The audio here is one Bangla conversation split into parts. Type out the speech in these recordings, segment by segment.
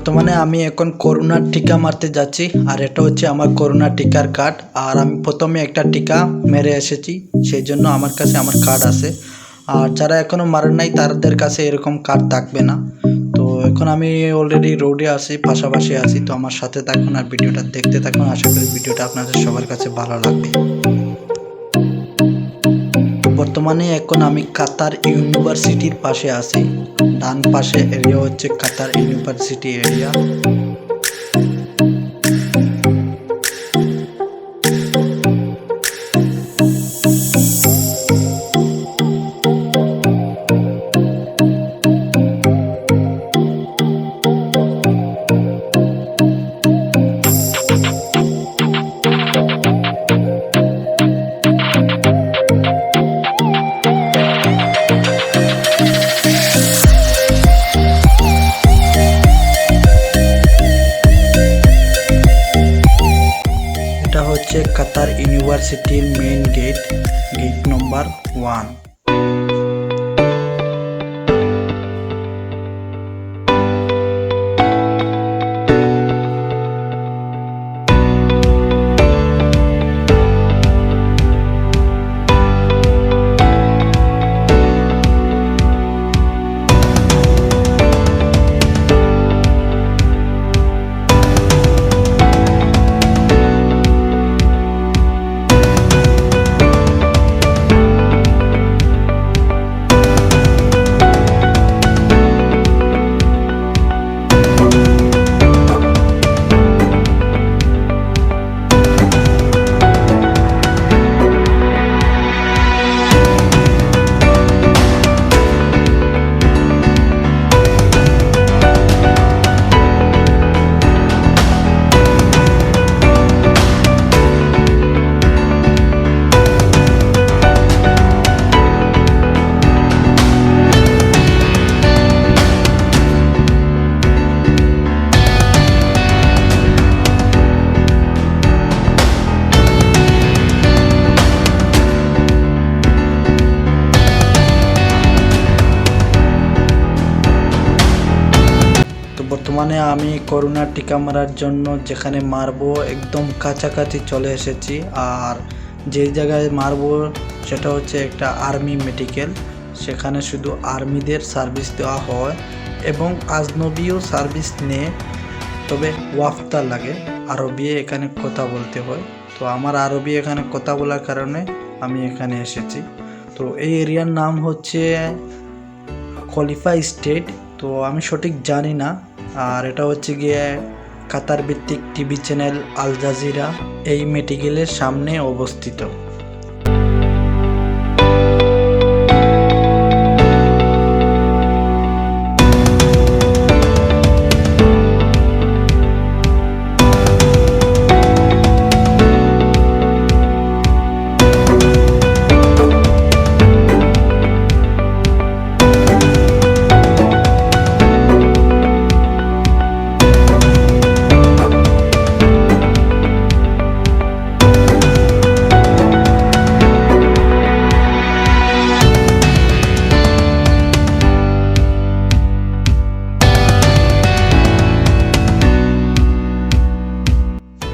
বর্তমানে আমি এখন করোনার টিকা মারতে যাচ্ছি, আর এটা হচ্ছে আমার করোনা টিকার কার্ড। আর আমি প্রথমে একটা টিকা মেরে এসেছি, সেই জন্য আমার কাছে আমার কার্ড আছে। আর যারা এখনও মারেন নাই তাদের কাছে এরকম কার্ড থাকবে না। তো এখন আমি অলরেডি রোডে আছি, পাশাপাশি আছি। তো আমার সাথে থাকুন আর ভিডিওটা দেখতে থাকুন। আশা করি ভিডিওটা আপনাদের সবার কাছে ভালো লাগবে। বর্তমানে এখন আমি কাতার ইউনিভার্সিটির পাশে আছি। ডান পাশে এরিয়া হচ্ছে কাতার ইউনিভার্সিটি এরিয়া। এটা হচ্ছে কাতার ইউনিভার্সিটির মেইন গেট, গেট নম্বর 1। বর্তমানে আমি করোনার টিকা মারার জন্য যেখানে মারবো একদম কাছাকাছি চলে এসেছি। আর যে জায়গায় মারবো সেটা হচ্ছে একটা আর্মি মেডিকেল। সেখানে শুধু আর্মিদের সার্ভিস দেওয়া হয় এবং আজনবীও সার্ভিস নেয়, তবে ওয়াফতা লাগে, আরবি এখানে কথা বলতে হয়। তো আমার আরবি এখানে কথা বলার কারণে আমি এখানে এসেছি। তো এই এরিয়ার নাম হচ্ছে খলিফা স্টেট। তো আমি সঠিক জানি না। আর এটা হচ্ছে গিয়ে কাতার ভিত্তিক টিভি চ্যানেল আল জাজিরা এই মেডিকেলের সামনে অবস্থিত।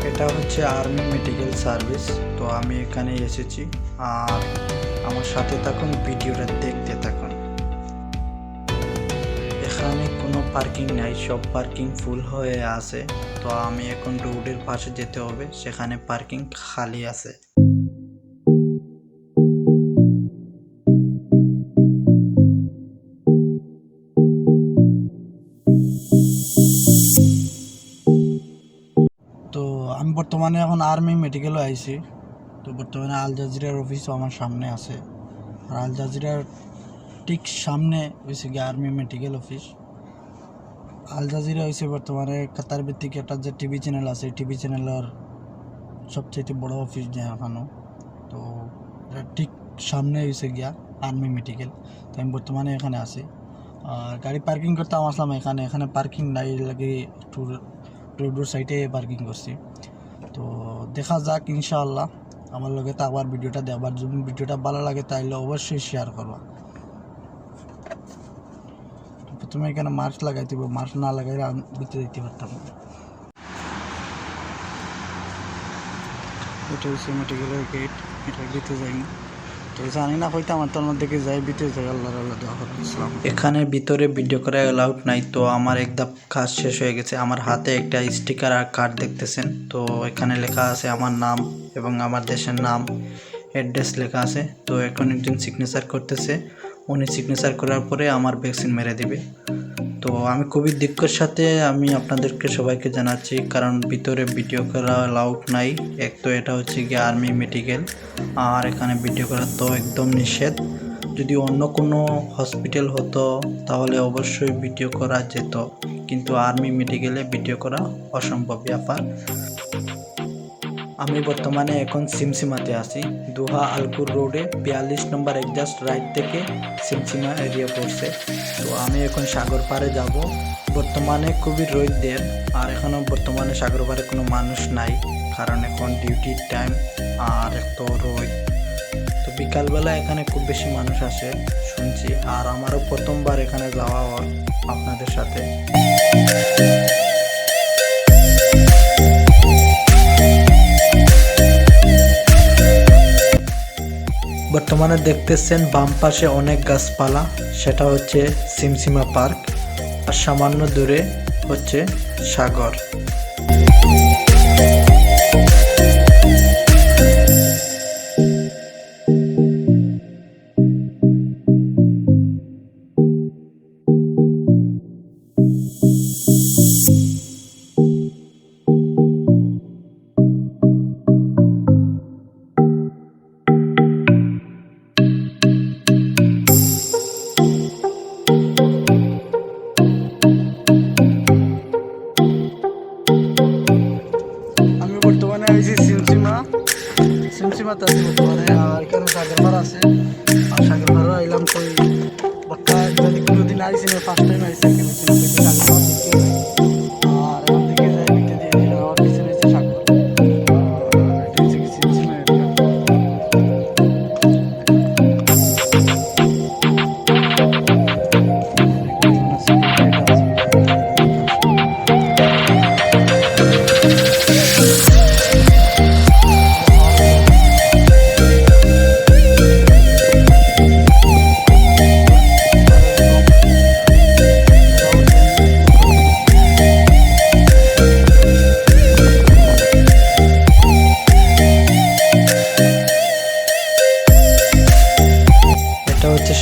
এটা হচ্ছে আর্মি মেডিকেল সার্ভিস। তো আমি এখানে এসেছি, আর আমার সাথে থাকুন, ভিডিওটা দেখতে থাকুন। এখানে কোনো পার্কিং নাই, সব পার্কিং ফুল হয়ে আছে। তো আমি এখন রোডের পাশে যেতে হবে, সেখানে পার্কিং খালি আছে। তো আমি বর্তমানে এখন আর্মি মেডিকেলও আইছি। তো বর্তমানে আল জাজিরার অফিসও আমার সামনে আছে। আর আল জাজিরার ঠিক সামনে হয়েছে গিয়ে army medical office. Al Jazeera হয়েছে বর্তমানে কাতার ভিত্তিক একটা যে টিভি চ্যানেল আছে, টিভি চ্যানেলের সবচেয়ে বড় অফিস এখনও। তো ঠিক সামনে হয়েছে গিয়া আর্মি মেডিকেল। তো আমি বর্তমানে এখানে আছি। আর গাড়ি পার্কিং করতে আসলাম এখানে। এখানে পার্কিং নাই লাগে একটু রোডের সাইডে পার্কিং করছি। তো দেখা যাক, ইনশাআল্লাহ আমার লগে থাকবার, ভিডিওটা দেখবার। যদি ভিডিওটা ভালো লাগে তাহলে অবশ্যই শেয়ার করবা। প্রথমে এখানে মাস্ক লাগাইতে হবে, মাস্ক না লাগাইলে আমি ভিতরে দিতে পারতাম না। এটা হচ্ছে মেডিকেলের গেট, এটা ভিতরে যাইনি তো জানি না হয়তো আমার তোর মধ্যে যাই ভিতরে যাই। আল্লাহ এখানে ভিতরে ভিডিও করা অ্যালাউড নাই। তো আমার একদম কাজ শেষ হয়ে গেছে। আমার হাতে একটা স্টিকার আর কার্ড দেখতেছেন। তো এখানে লেখা আছে আমার নাম এবং আমার দেশের নাম, অ্যাড্রেস লেখা আছে। তো এখন একজন সিগনেচার করতেছে, উনি সিগনেচার করার পরে আমার ভ্যাকসিন মেরে দিবে। তো আমি খুবই দুঃখের সাথে আমি আপনাদেরকে সবাইকে জানাচ্ছি, কারণ ভিতরে ভিডিও করা অ্যালাউড নাই। এক তো এটা হচ্ছে গিয়ে আর্মি মেডিকেল, আর এখানে ভিডিও করা তো একদম নিষেধ। যদি অন্য কোনো হসপিটাল হতো তাহলে অবশ্যই ভিডিও করা যেত, কিন্তু আর্মি মেডিকেলে ভিডিও করা অসম্ভব ব্যাপার। আমি বর্তমানে এখন সিমসিমাতে আছি। দোহা আলকুর রোডে 42 নম্বর একজাস্ট রাইট থেকে সিমসিমা এরিয়া পড়ছে। তো আমি এখন সাগর পাড়ে যাব। বর্তমানে খুবই রোদের, আর এখনও বর্তমানে সাগর পাড়ে কোনো মানুষ নাই, কারণ এখন ডিউটির টাইম আর তো রোদ। তো বিকালবেলা এখানে খুব বেশি মানুষ আসে শুনছি, আর আমারও প্রথমবার এখানে যাওয়া আপনাদের সাথে। বর্তমানে দেখতেছেন বাম পাশে অনেক গাছপালা, সেটা হচ্ছে সিমসিমা পার্ক, আর সামান্য দূরে হচ্ছে সাগর। বর্তমানে আইছি সিমসিমাতে আছি বর্তমানে, আর এখানে সাগরপাড় আছে। আর সাগরপাড়ে আইলাম তো বাক্কা যদি কোনোদিন আইসি না, ফার্স্ট টাইম আইসি এখানে সাগরপাড় দেখতে। আর এখান থেকে যাই বিতে দিয়ে আমার পিছনে হচ্ছে সাগর। এটা হচ্ছে সিমসিমা এরিয়া।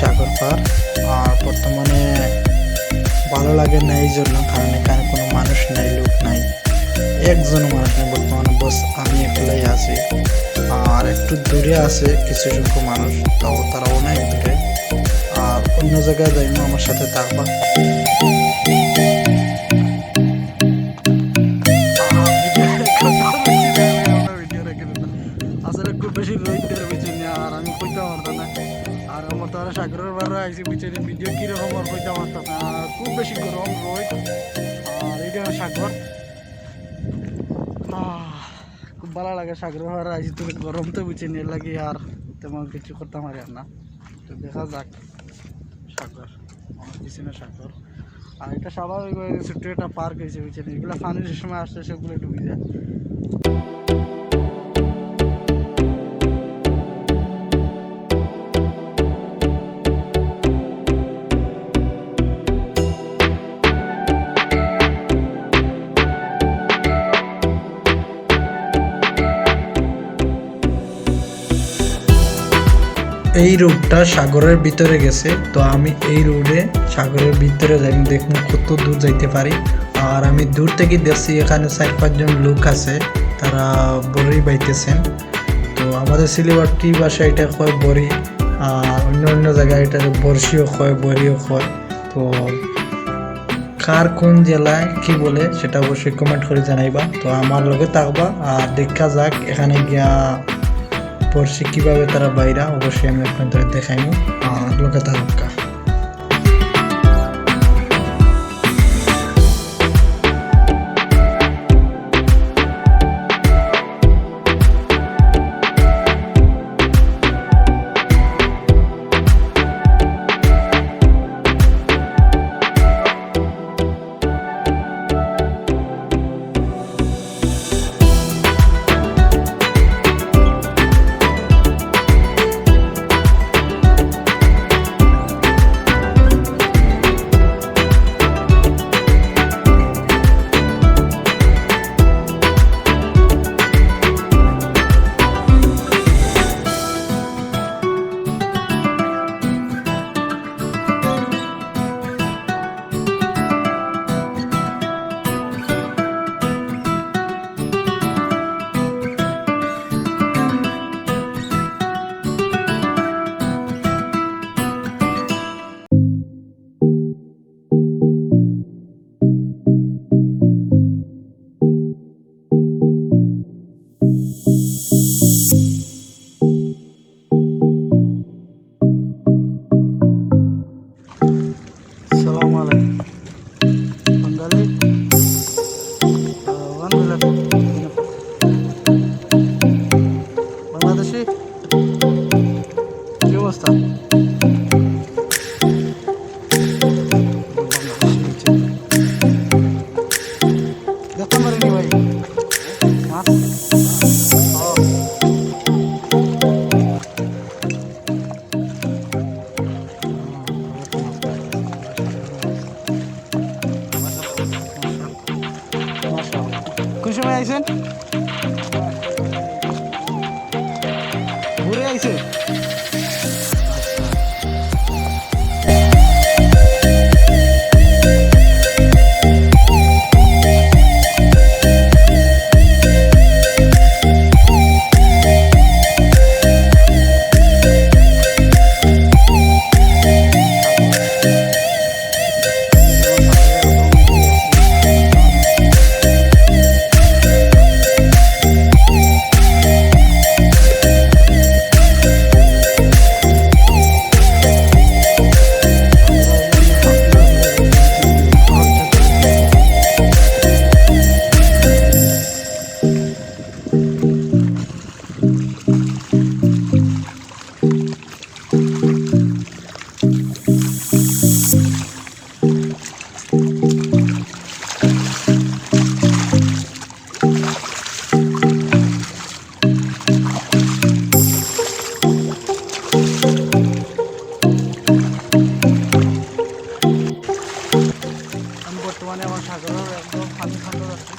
সাগর পার, আর বর্তমানে ভালো লাগে না এই জন্য, কারণ এখানে কোনো মানুষ নাই, লোক নাই, একজনও মানুষ নেই বর্তমানে, বস আমি একলাই আছি। আর একটু দূরে আছে কিছু সংখ্যক মানুষ, তাও তারা অনেক দূরে। আর অন্য জায়গায় যাইমো, আমার সাথে থাকবা। আসলে খুব বেশি রোদের বেশি না, আর আমি কইতে পারতাম না। আর আমার তো সাগরের বারে আইসি পিছনে ভিডিও কীরকম আর কইতে পারতাম না, খুব বেশি গরম রোদ। আর এইটা সাগর, খুব ভালো লাগে সাগরের বারে আইসি। তো গরম তো বুঝে নিয়ে লাগে, আর তেমন কিছু করতে পারি না। তো দেখা যাক সাগর, আমার পিছনে সাগর। আর এটা স্বাভাবিক ছোট্ট একটা পার্ক হয়েছে পিছনে, এগুলো পানির সময় আসছে সেগুলো ডুবে যায়। এই রোডটা সাগরের ভিতরে গেছে, তো আমি এই রোডে সাগরের ভিতরে যাই, দেখুন কত দূর যাইতে পারি। আর আমি দূর থেকে দেখছি এখানে 4-5 জন লোক আছে, তারা বড়ি বাইতেছেন। তো আমাদের সিলেবাটি ভাষায় এটা হয় বড়ি, আর অন্য অন্য জায়গায় এটা বর্ষিও হয়, বড়িও হয়। তো কার কোন জেলায় কি বলে সেটা অবশ্যই কমেন্ট করে জানাইবা। তো আমার লগে থাকবা, আর দেখা যাক এখানে গিয়া পড়ছি কীভাবে তারা বাইরা, অবশ্যই আমি আপনাদের দেখাইব। আর লোকে থাকা আইছেন ঘুরে আইছে বর্তমানে আমার সাগরের একদম পানি ঠান্ডা আছে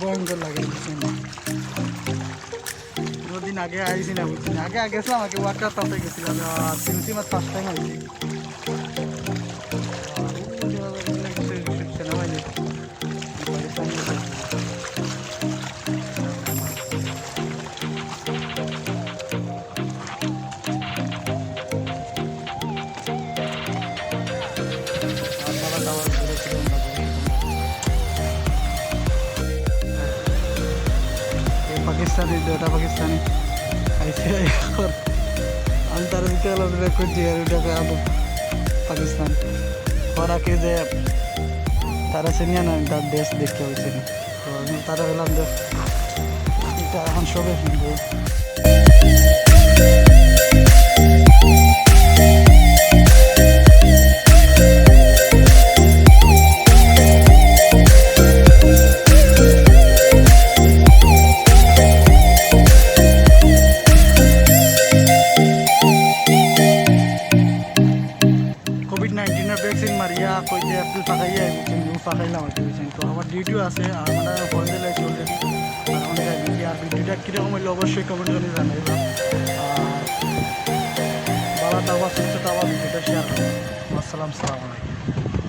ভয়ঙ্কর লাগে দুদিন আগে আইসি না বুঝছি আগে গেছিলাম আগে ওয়াটার পাম্পে গেছিলাম সিমসিমার ফার্স্ট টাইম আইসি পাকিস্তানি দুটা পাকিস্তানি আইসে আমি তার দিকে করছি আর ওটাকে আলো পাকিস্তান ওরাকে যে তারা চিনিয়ে না তার দেশ দেখতে হয়েছে তো আমি তারা বললাম যে এটা এখন সবে শুনবো COVID-19 ভ্যাকসিন মারিয়া কই যে এপ্রিল ফাঁকাইয়া ফাঁকাইলাম আর কি তো আমার ডিউটিও আছে আর মানে ফোন দিলে অলরেডি আর অনেক আর ভিডিওটা কীরকম হইলে অবশ্যই কমেন্ট করে জানাইবা আর ভালো থাকবা সুস্থ থাকবা ভিডিওটা শেয়ার করবা আসসালামু আলাইকুম